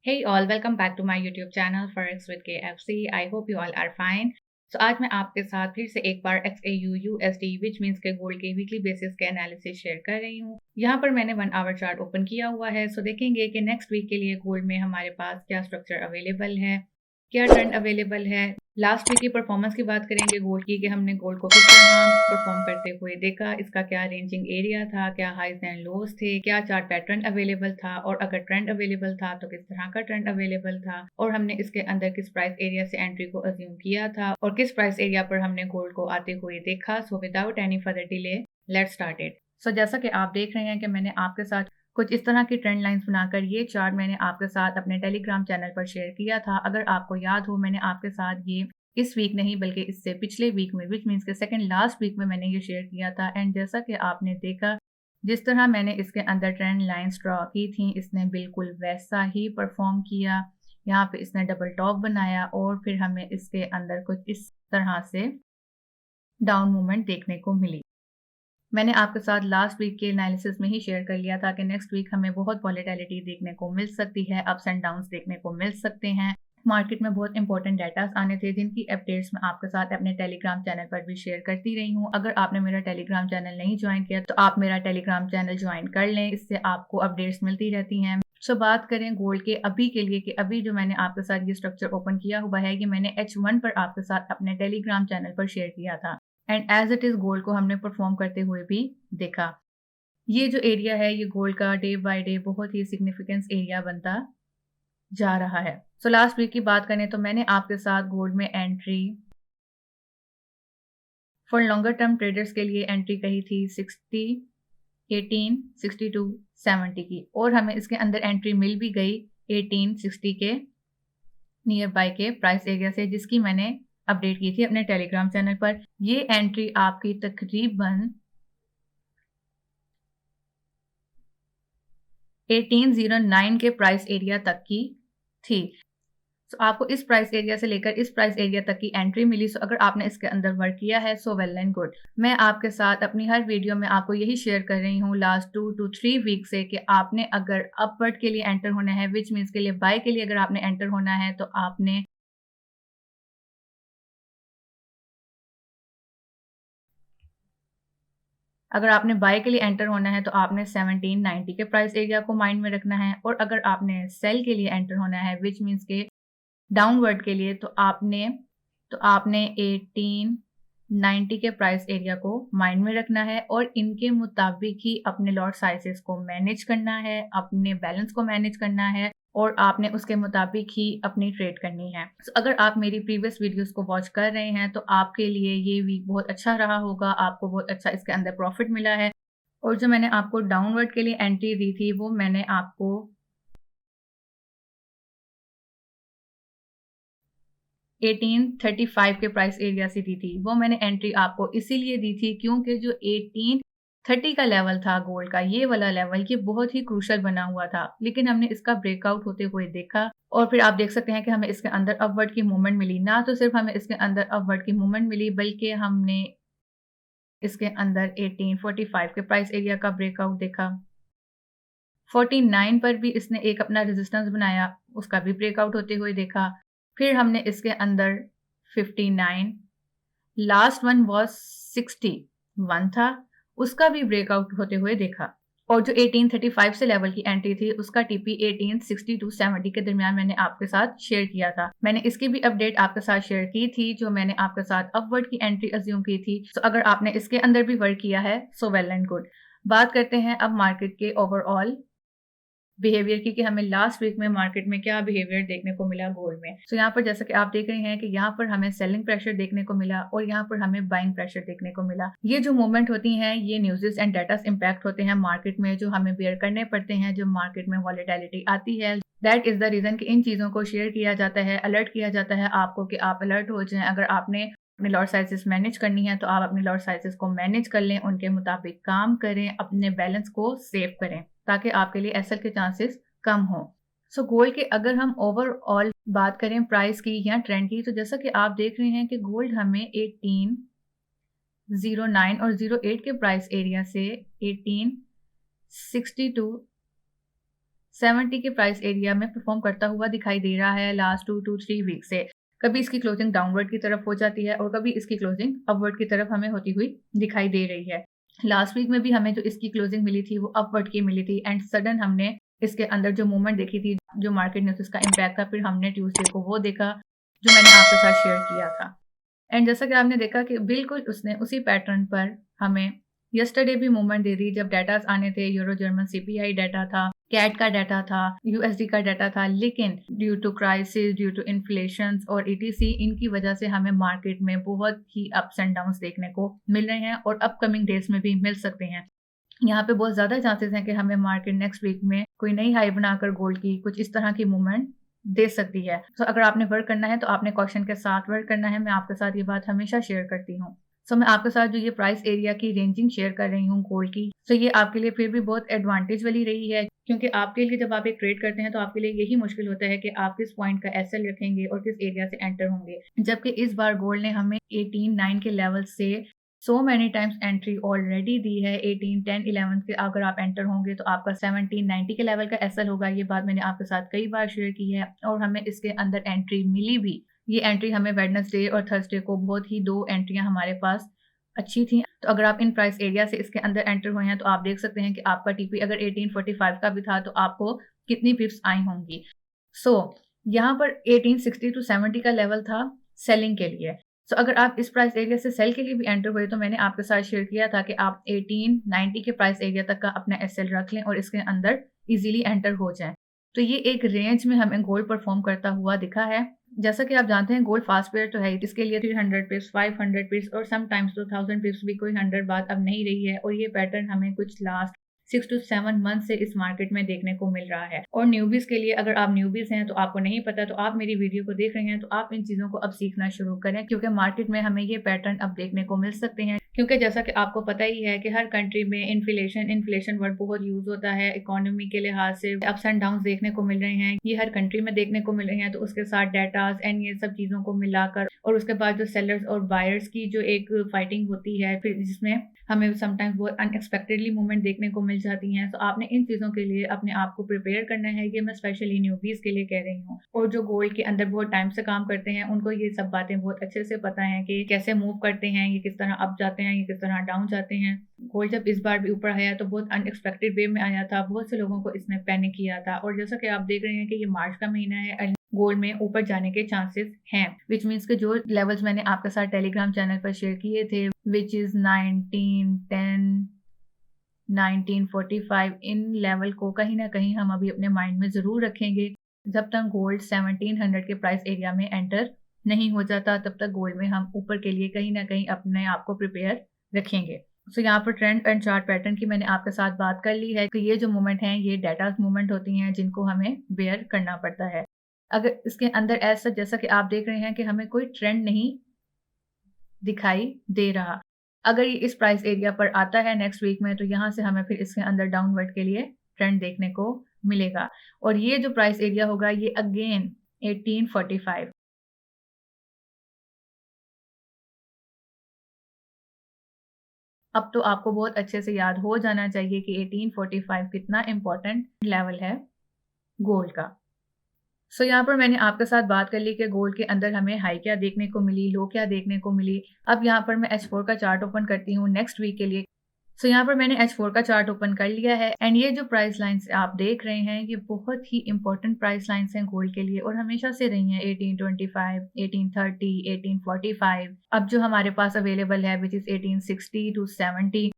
Hey all, welcome back to my YouTube channel Forex with KFC. I hope you all are fine. So आज मैं आपके साथ फिर से एक बार XAU USD विच मीन्स के गोल्ड के वीकली बेसिस के एनालिसिस शेयर कर रही हूँ। यहाँ पर मैंने 1 आवर चार्ट ओपन किया हुआ है। सो देखेंगे कि नेक्स्ट वीक के लिए गोल्ड में हमारे पास क्या स्ट्रक्चर अवेलेबल है, क्या ट्रेंड अवेलेबल है। लास्ट वीक की परफॉर्मेंस की बात करेंगे गोल्ड की कि हमने गोल्ड को किस तरह परफॉर्म करते हुए देखा, इसका क्या रेंजिंग एरिया था, क्या हाइज एंड लोज थे, क्या चार्ट पैटर्न अवेलेबल था और अगर ट्रेंड अवेलेबल था तो किस तरह का ट्रेंड अवेलेबल था और हमने इसके अंदर किस प्राइस एरिया से एंट्री को अज्यूम किया था और किस प्राइस एरिया पर हमने गोल्ड को आते हुए देखा। So without any further delay let's start it. So जैसा कि आप देख रहे हैं कि मैंने आपके साथ कुछ इस तरह की ट्रेंड लाइंस बनाकर ये चार्ट मैंने आपके साथ अपने टेलीग्राम चैनल पर शेयर किया था। अगर आपको याद हो, मैंने आपके साथ ये इस वीक नहीं बल्कि इससे पिछले वीक में विच मीन्स के सेकंड लास्ट वीक में मैंने ये शेयर किया था। एंड जैसा कि आपने देखा, जिस तरह मैंने इसके अंदर ट्रेंड लाइंस ड्रॉ की थी, इसने बिल्कुल वैसा ही परफॉर्म किया। यहाँ पे इसने डबल टॉप बनाया और फिर हमें इसके अंदर कुछ इस तरह से डाउन मूवमेंट देखने को मिली। मैंने आपके साथ लास्ट वीक के एनालिसिस में ही शेयर कर लिया था कि नेक्स्ट वीक हमें बहुत वॉलेटिलिटी देखने को मिल सकती है, अप्स एंड डाउन्स देखने को मिल सकते हैं। मार्केट में बहुत इंपॉर्टेंट डाटास आने थे जिनकी अपडेट्स मैं आपके साथ अपने टेलीग्राम चैनल पर भी शेयर करती रही हूँ। अगर आपने मेरा टेलीग्राम चैनल नहीं ज्वाइन किया तो आप मेरा टेलीग्राम चैनल ज्वाइन कर लें, इससे आपको अपडेट्स मिलती रहती हैं। सो बात करें गोल्ड के अभी के लिए कि अभी जो मैंने आपके साथ ये स्ट्रक्चर ओपन किया हुआ है, ये मैंने H1 पर आपके साथ अपने टेलीग्राम चैनल पर शेयर किया था and as it is gold को हमने परफॉर्म करते हुए भी देखा। ये जो एरिया है ये गोल्ड का डे बाय डे बहुत ही सिग्निफिकेंस एरिया बनता जा रहा है। सो लास्ट वीक की बात करें तो मैंने आपके साथ गोल्ड में entry for longer term traders के लिए एंट्री कही थी 60, 18, 62, 70 की और हमें इसके अंदर एंट्री मिल भी गई 18, 60 के नियर बाय के प्राइस एरिया से, जिसकी मैंने अपडेट की थी अपने टेलीग्राम चैनल पर। ये एंट्री आपकी तकरीबन 1809 के प्राइस एरिया तक की थी। सो आपको इस प्राइस एरिया से लेकर इस प्राइस एरिया तक की एंट्री मिली। सो अगर आपने इसके अंदर वर्क किया है सो वेल एंड गुड। मैं आपके साथ अपनी हर वीडियो में आपको यही शेयर कर रही हूँ लास्ट 2 to 3 वीक से कि आपने अगर अपवर्ड के लिए एंटर होना है, विच मीन्स के लिए बाय के लिए अगर आपने एंटर होना है तो आपने बाय के लिए एंटर होना है तो आपने 1790 के प्राइस एरिया को माइंड में रखना है और अगर आपने सेल के लिए एंटर होना है विच मीन्स के डाउनवर्ड के लिए तो आपने 1890 के प्राइस एरिया को माइंड में रखना है और इनके मुताबिक ही अपने लॉट साइजेस को मैनेज करना है, अपने बैलेंस को मैनेज करना है और आपने उसके मुताबिक ही अपनी ट्रेड करनी है। So, अगर आप मेरी प्रीवियस वीडियोस को वॉच कर रहे हैं तो आपके लिए ये वीक बहुत अच्छा रहा होगा, आपको बहुत अच्छा इसके अंदर प्रॉफिट मिला है। और जो मैंने आपको डाउनवर्ड के लिए एंट्री दी थी वो मैंने आपको 1835 के प्राइस एरिया से दी थी। वो मैंने एंट्री आपको इसीलिए दी थी क्योंकि जो 1830 का लेवल था गोल्ड का, ये वाला लेवल ये बहुत ही क्रूशल बना हुआ था, लेकिन हमने इसका ब्रेकआउट होते हुए देखा और फिर आप देख सकते हैं कि हमें इसके अंदर अपवर्ड की मूवमेंट मिली। ना तो सिर्फ हमें इसके अंदर अपवर्ड की मूवमेंट मिली बल्कि हमने इसके अंदर 1845 के प्राइस एरिया का ब्रेकआउट देखा। 49 पर भी इसने एक अपना रेजिस्टेंस बनाया, उसका भी ब्रेकआउट होते हुए देखा। फिर हमने इसके अंदर 59, लास्ट वन वॉज 61 था, उसका भी ब्रेकआउट होते हुए देखा। और जो 1835 से लेवल की एंट्री थी उसका टीपी 1860 टू 70 के दरमियान मैंने आपके साथ शेयर किया था। मैंने इसकी भी अपडेट आपके साथ शेयर की थी जो मैंने आपके साथ अपवर्ड की एंट्री अज्यूम की थी। तो अगर आपने इसके अंदर भी वर्क किया है सो वेल एंड गुड। बात करते हैं अब मार्केट के ओवरऑल बिहेवियर की कि हमें लास्ट वीक में मार्केट में क्या बिहेवियर देखने को मिला गोल्ड में। तो यहाँ पर जैसा कि आप देख रहे हैं कि यहाँ पर हमें सेलिंग प्रेशर देखने को मिला और यहाँ पर हमें बाइंग प्रेशर देखने को मिला। ये जो मूवमेंट होती हैं ये न्यूज़ेस एंड डाटा इम्पैक्ट होते हैं मार्केट में, जो हमें बेयर करने पड़ते हैं जो मार्केट में वॉलेटिलिटी आती है। दैट इज द रीजन कि इन चीज़ों को शेयर किया जाता है, अलर्ट किया जाता है आपको कि आप अलर्ट हो जाएं। अगर आपने अपने लॉट साइजेस मैनेज करनी है तो आप अपने लॉट साइजेस को मैनेज कर लें, उनके मुताबिक काम करें, अपने बैलेंस को सेव करें ताकि आपके लिए एसएल के चांसेस कम हो। सो गोल्ड के अगर हम ओवरऑल बात करें प्राइस की या ट्रेंड की, तो जैसा कि आप देख रहे हैं कि गोल्ड हमें 1809 और 08 के प्राइस एरिया से 1862 70 के प्राइस एरिया में परफॉर्म करता हुआ दिखाई दे रहा है लास्ट 2 to 3 वीक से। कभी इसकी क्लोजिंग डाउनवर्ड की तरफ हो जाती है और कभी इसकी क्लोजिंग अपवर्ड की तरफ हमें होती हुई दिखाई दे रही है। लास्ट वीक में भी हमें जो इसकी क्लोजिंग मिली थी वो अपवर्ड की मिली थी एंड सडन हमने इसके अंदर जो मूवमेंट देखी थी, जो मार्केट न्यूज इसका इम्पैक्ट था, फिर हमने ट्यूसडे को वो देखा जो मैंने आपके साथ शेयर किया था। एंड जैसा कि आपने देखा कि बिल्कुल उसने उसी पैटर्न पर हमें यस्टरडे भी मूवमेंट दे दी जब डेटास आने थे। यूरो जर्मन सीपीआई डाटा था, कैट का डाटा था, यूएसडी का डाटा था, लेकिन due to crisis, due to inflation और ईटीसी, इनकी वजह से हमें मार्केट में बहुत ही अप्स एंड डाउन्स देखने को मिल रहे हैं और अपकमिंग डेज में भी मिल सकते हैं। यहाँ पे बहुत ज्यादा चांसेस हैं कि हमें मार्केट नेक्स्ट वीक में कोई नई हाई बनाकर गोल्ड की कुछ इस तरह की मूवमेंट दे सकती है। तो अगर आपने वर्क करना है तो आपने क्वेश्चन के साथ वर्क करना है। मैं आपके साथ ये बात हमेशा शेयर करती हूँ। सो मैं आपके साथ जो ये प्राइस एरिया की रेंजिंग शेयर कर रही हूँ गोल्ड की, तो ये आपके लिए फिर भी बहुत एडवांटेज वाली रही है, क्योंकि आपके लिए जब आप एक ट्रेड करते हैं तो आपके लिए यही मुश्किल होता है कि आप किस पॉइंट का एसएल रखेंगे और किस एरिया से एंटर होंगे। जबकि इस बार गोल्ड ने हमें 18-9 के लेवल से so many times entry already दी है। 18, 10, 11 के अगर आप एंटर होंगे तो आपका 17, 90 के लेवल का एसएल होगा। ये बात मैंने आपके साथ कई बार शेयर की है और हमें इसके अंदर एंट्री मिली भी। ये एंट्री हमें वेडनेसडे और थर्सडे को बहुत ही 2 एंट्रियां हमारे पास अच्छी थी। तो अगर आप इन प्राइस एरिया से इसके अंदर एंटर हुए हैं तो आप देख सकते हैं कि आपका टीपी अगर 1845 का भी था तो आपको कितनी पिप्स आई होंगी। सो यहाँ पर 1860 to 70 का लेवल था सेलिंग के लिए। सो अगर आप इस प्राइस एरिया से सेल के लिए भी एंटर हुए तो मैंने आपके साथ शेयर किया था कि आप 1890 के प्राइस एरिया तक का अपना एसएल रख लें और इसके अंदर इजीली एंटर हो जाएं। तो ये एक रेंज में हमें गोल्ड परफॉर्म करता हुआ दिखा है। जैसा कि आप जानते हैं गोल्ड फास्ट पेयर तो है, इसके लिए 300 पिप्स, 500 पिप्स और समटाइम्स तो 1000 पिप्स भी कोई 100 बात अब नहीं रही है। और ये पैटर्न हमें कुछ लास्ट 6 to 7 मंथ से इस मार्केट में देखने को मिल रहा है। और न्यूबीज के लिए, अगर आप न्यूबीज हैं तो आपको नहीं पता तो आप मेरी वीडियो को देख रहे हैं तो आप इन चीजों को अब सीखना शुरू करें, क्योंकि मार्केट में हमें ये पैटर्न अब देखने को मिल सकते हैं। क्योंकि जैसा कि आपको पता ही है कि हर कंट्री में इन्फ्लेशन वर्ड बहुत यूज होता है। इकोनॉमी के लिहाज से अप्स एंड डाउन देखने को मिल रहे हैं, ये हर कंट्री में देखने को मिल रहे हैं। तो उसके साथ डेटास एंड ये सब चीजों को मिलाकर और उसके बाद जो सेलर्स और बायर्स की जो एक फाइटिंग होती है, फिर जिसमें हमें समटाइम्स बहुत अनएक्सपेक्टेडली मूवमेंट देखने को मिल जाती हैं। तो आपने इन चीजों के लिए अपने आप को प्रिपेयर करना है। ये मैं स्पेशली न्यूबीज के लिए कह रही हूँ। और जो गोल्ड के अंदर बहुत टाइम से काम करते हैं उनको ये सब बातें बहुत अच्छे से पता है कि कैसे मूव करते हैं, ये किस तरह अप जाते हैं, ये किस तरह डाउन जाते हैं। गोल्ड जब इस बार भी ऊपर आया तो बहुत अनएक्सपेक्टेड वे में आया था, बहुत से लोगों को इसने पैनिक किया था। और जैसा कि आप देख रहे हैं कि ये मार्च का महीना है, गोल्ड में ऊपर जाने के चांसेस हैं, विच मीन्स के जो लेवल्स मैंने आपके साथ टेलीग्राम चैनल पर शेयर किए थे, विच इज 1910, 1945, इन लेवल को कहीं ना कहीं हम अभी अपने माइंड में जरूर रखेंगे। जब तक गोल्ड 1700 के प्राइस एरिया में एंटर नहीं हो जाता तब तक गोल्ड में हम ऊपर के लिए कहीं ना कहीं अपने आप को प्रिपेयर रखेंगे। सो यहाँ पर ट्रेंड एंड चार्ट पैटर्न की मैंने आपके साथ बात कर ली है कि ये जो मूवमेंट है ये डेटा मूवमेंट होती हैं जिनको हमें बेयर करना पड़ता है। अगर इसके अंदर ऐसा जैसा कि आप देख रहे हैं कि हमें कोई ट्रेंड नहीं दिखाई दे रहा, अगर ये इस प्राइस एरिया पर आता है नेक्स्ट वीक में तो यहाँ से हमें फिर इसके अंदर डाउनवर्ड के लिए ट्रेंड देखने को मिलेगा। और ये जो प्राइस एरिया होगा ये अगेन 1845। अब तो आपको बहुत अच्छे से याद हो जाना चाहिए कि 1845 कितना इंपॉर्टेंट लेवल है गोल्ड का। सो यहाँ पर मैंने आपके साथ बात कर ली कि गोल्ड के अंदर हमें हाई क्या देखने को मिली, लो क्या देखने को मिली। अब यहाँ पर मैं H4 का चार्ट ओपन करती हूँ नेक्स्ट वीक के लिए। सो यहाँ पर मैंने H4 का चार्ट ओपन कर लिया है एंड ये जो प्राइस लाइंस आप देख रहे हैं ये बहुत ही इंपॉर्टेंट प्राइस लाइंस हैं गोल्ड के लिए और हमेशा से रही हैं। 1825, 1830, 1845, अब जो हमारे पास अवेलेबल है विच इज 1860 to 70।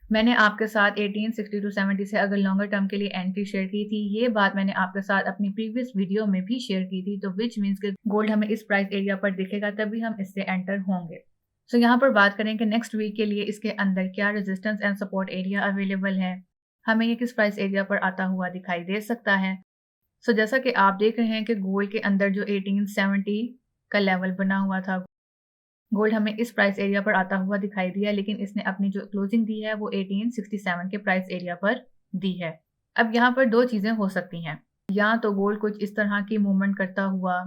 मैंने आपके साथ 1860 to 70 से अगर लॉन्गर टर्म के लिए एंट्री शेयर की थी, ये बात मैंने आपके साथ अपनी प्रीवियस वीडियो में भी शेयर की थी। तो विच मीन्स कि गोल्ड हमें इस प्राइस एरिया पर दिखेगा तभी हम इससे एंटर होंगे। सो यहाँ पर बात करें कि नेक्स्ट वीक के लिए इसके अंदर क्या resistance and support area available है, हमें ये किस प्राइस एरिया पर आता हुआ दिखाई दे सकता है। सो जैसा कि आप देख रहे हैं कि गोल्ड के अंदर जो 1870 का लेवल बना हुआ था, गोल्ड हमें इस प्राइस एरिया पर आता हुआ दिखाई दिया, लेकिन इसने अपनी जो क्लोजिंग दी है वो 1867 के प्राइस एरिया पर दी है। अब यहाँ पर दो चीजें हो सकती हैं, या तो गोल्ड कुछ इस तरह की मूवमेंट करता हुआ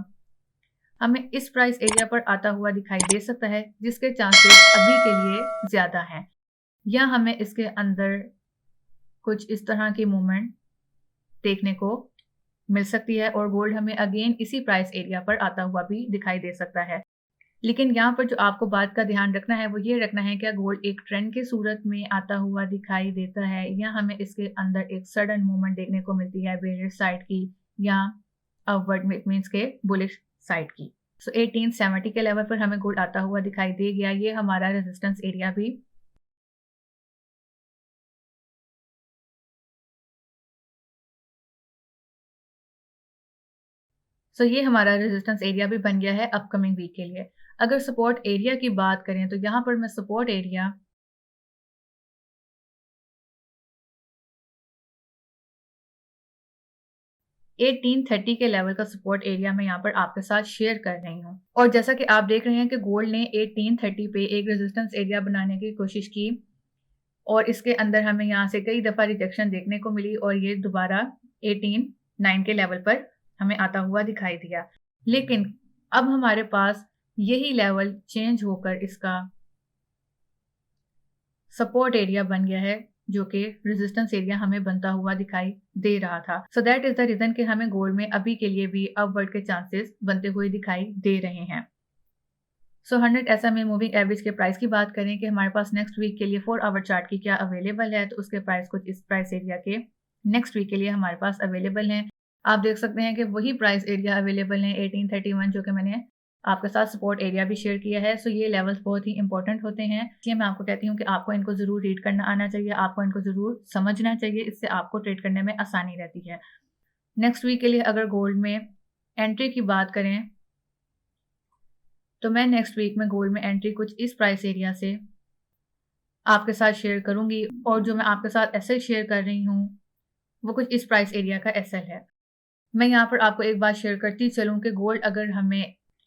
हमें इस प्राइस एरिया पर आता हुआ दिखाई दे सकता है जिसके चांसेस अभी के लिए ज्यादा हैं, या हमें इसके अंदर कुछ इस तरह की मूवमेंट देखने को मिल सकती है और गोल्ड हमें अगेन इसी प्राइस एरिया पर आता हुआ भी दिखाई दे सकता है। लेकिन यहाँ पर जो आपको बात का ध्यान रखना है वो ये रखना है कि गोल्ड एक ट्रेंड की सूरत में आता हुआ दिखाई देता है या हमें इसके अंदर एक सडन मूवमेंट देखने को मिलती है बेयरिश साइड की या अपवर्ड मींस के बुलिश साइड की। सो 1870 के लेवल पर हमें गोल्ड आता हुआ दिखाई दे गया। ये हमारा रेजिस्टेंस एरिया भी ये हमारा रेजिस्टेंस एरिया भी बन गया है अपकमिंग वीक के लिए। अगर सपोर्ट एरिया की बात करें तो यहाँ पर मैं सपोर्ट एरिया 1830 के लेवल का सपोर्ट एरिया मैं यहाँ पर आपके साथ शेयर कर रही हूँ। और जैसा कि आप देख रहे हैं कि गोल्ड ने 1830 पे एक रेजिस्टेंस एरिया बनाने की कोशिश की और इसके अंदर हमें यहाँ से कई दफ़ा रिजेक्शन देखने को मिली और ये दोबारा 1809 के लेवल पर हमें आता हुआ दिखाई दिया। लेकिन अब हमारे पास यही लेवल चेंज होकर इसका सपोर्ट एरिया बन गया है जो कि रेजिस्टेंस एरिया हमें बनता हुआ दिखाई दे रहा था। So that is the reason कि हमें गोल्ड में अभी के लिए भी अपवर्ड के चांसेस बनते हुए दिखाई दे रहे हैं। 100 SMA मूविंग एवरेज के प्राइस की बात करें कि हमारे पास नेक्स्ट वीक के लिए 4 आवर चार्ट की क्या अवेलेबल है, तो उसके प्राइस कुछ इस प्राइस एरिया के नेक्स्ट वीक के लिए हमारे पास अवेलेबल हैं। आप देख सकते हैं कि वही प्राइस एरिया अवेलेबल है 1831 जो कि मैंने आपके साथ सपोर्ट एरिया भी शेयर किया है। ये लेवल्स बहुत ही इंपॉर्टेंट होते हैं, इसलिए मैं आपको कहती हूँ कि आपको इनको ज़रूर रीड करना आना चाहिए, आपको इनको ज़रूर समझना चाहिए, इससे आपको ट्रेड करने में आसानी रहती है। नेक्स्ट वीक के लिए अगर गोल्ड में एंट्री की बात करें तो मैं नेक्स्ट वीक में गोल्ड में एंट्री कुछ इस प्राइस एरिया से आपके साथ शेयर करूंगी और जो मैं आपके साथ एसएल शेयर कर रही हूँ वो कुछ इस प्राइस एरिया का एसएल है। मैं यहाँ पर आपको एक बात शेयर करती चलूँ कि गोल्ड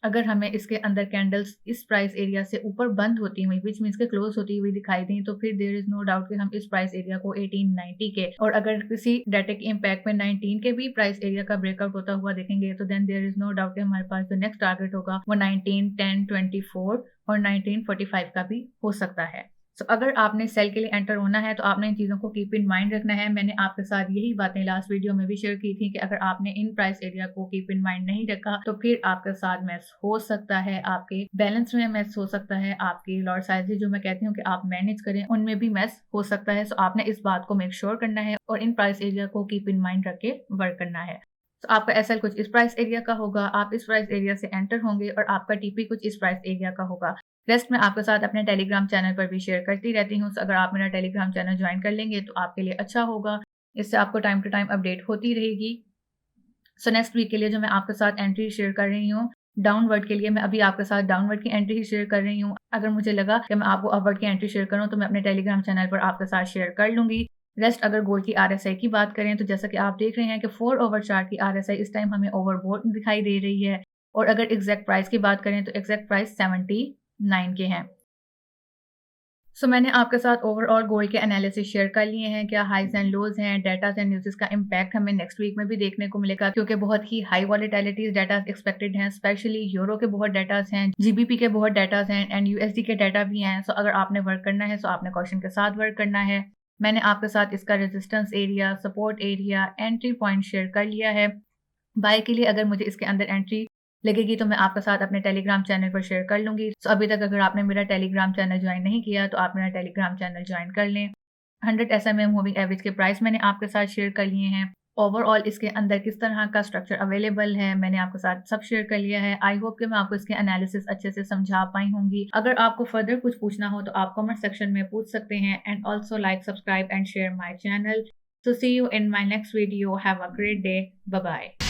अगर हमें इसके अंदर कैंडल्स इस प्राइस एरिया से ऊपर बंद होती हुई विच मीन्स के क्लोज होती हुई दिखाई दें तो फिर देयर इज नो डाउट कि हम इस प्राइस एरिया को 1890 के और अगर किसी डेटिक इम्पैक्ट में 19 के भी प्राइस एरिया का ब्रेकआउट होता हुआ देखेंगे तो then there is no doubt कि हमारे पास जो नेक्स्ट टारगेट होगा वो 19, 10, 24 और 1945 का भी हो सकता है। अगर आपने सेल के लिए एंटर होना है तो आपने इन चीज़ों को कीप इन माइंड रखना है। मैंने आपके साथ यही बातें लास्ट वीडियो में भी शेयर की थी कि अगर आपने इन प्राइस एरिया को कीप इन माइंड नहीं रखा तो फिर आपके साथ मैस हो सकता है, आपके बैलेंस में मैस हो सकता है, आपकी लॉट साइज जो मैं कहती हूँ कि आप मैनेज करें उनमें भी मैस हो सकता है। आपने इस बात को मेक श्योर करना है और इन प्राइस एरिया को कीप इन माइंड रख के वर्क करना है। आपका एसएल कुछ इस प्राइस एरिया का होगा, आप इस प्राइस एरिया से एंटर होंगे और आपका टीपी कुछ इस प्राइस एरिया का होगा। रेस्ट मैं आपके साथ अपने टेलीग्राम चैनल पर भी शेयर करती रहती हूँ। अगर आप मेरा टेलीग्राम चैनल ज्वाइन कर लेंगे तो आपके लिए अच्छा होगा, इससे आपको टाइम टू टाइम अपडेट होती रहेगी। नेक्स्ट वीक के लिए जो मैं आपके साथ एंट्री शेयर कर रही हूँ डाउनवर्ड के लिए, मैं अभी आपके साथ डाउनवर्ड की एंट्री ही शेयर कर रही हूँ। अगर मुझे लगा कि मैं आपको अपवर्ड की एंट्री शेयर करूँ तो मैं अपने टेलीग्राम चैनल पर आपके साथ शेयर कर लूंगी। रेस्ट अगर गोल्ड की आरएसआई की बात करें तो जैसा कि आप देख रहे हैं कि 4 ओवर चार्ट की आरएसआई इस टाइम हमें ओवरबोट दिखाई दे रही है और अगर एग्जैक्ट प्राइस की बात करें तो एग्जैक्ट प्राइस 79 के हैं। मैंने आपके साथ ओवरऑल गोल्ड के एनालिसिस शेयर कर लिए हैं, क्या हाइज एंड लोज हैं, डेटा एंड न्यूज़ का इम्पैक्ट हमें नेक्स्ट वीक में भी देखने को मिलेगा क्योंकि बहुत ही हाई वॉलेटिलिटीज डाटा एक्सपेक्टेड हैं, स्पेशली यूरो के बहुत डाटाज हैं, जीबीपी के बहुत डाटाज हैं एंड यूएसडी के डाटा भी हैं। अगर आपने वर्क करना है तो आपने कॉशन के साथ वर्क करना है। मैंने आपके साथ इसका resistance area, support area, entry point share कर लिया है। बाय के लिए अगर मुझे इसके अंदर एंट्री लगेगी तो मैं आपके साथ अपने टेलीग्राम चैनल पर शेयर कर लूंगी। अभी तक अगर आपने मेरा टेलीग्राम चैनल ज्वाइन नहीं किया तो आप मेरा टेलीग्राम चैनल ज्वाइन कर लें। 100 SMA मूविंग एवरेज के प्राइस मैंने आपके साथ शेयर कर लिए हैं। ओवरऑल इसके अंदर किस तरह का स्ट्रक्चर अवेलेबल है मैंने आपके साथ सब शेयर कर लिया है। आई होप कि मैं आपको इसके एनालिसिस अच्छे से समझा पाई होंगी। अगर आपको फर्दर कुछ पूछना हो तो आप कमेंट सेक्शन में पूछ सकते हैं and also like, subscribe and share my channel. So see you in my next video. Have a great day. Bye bye.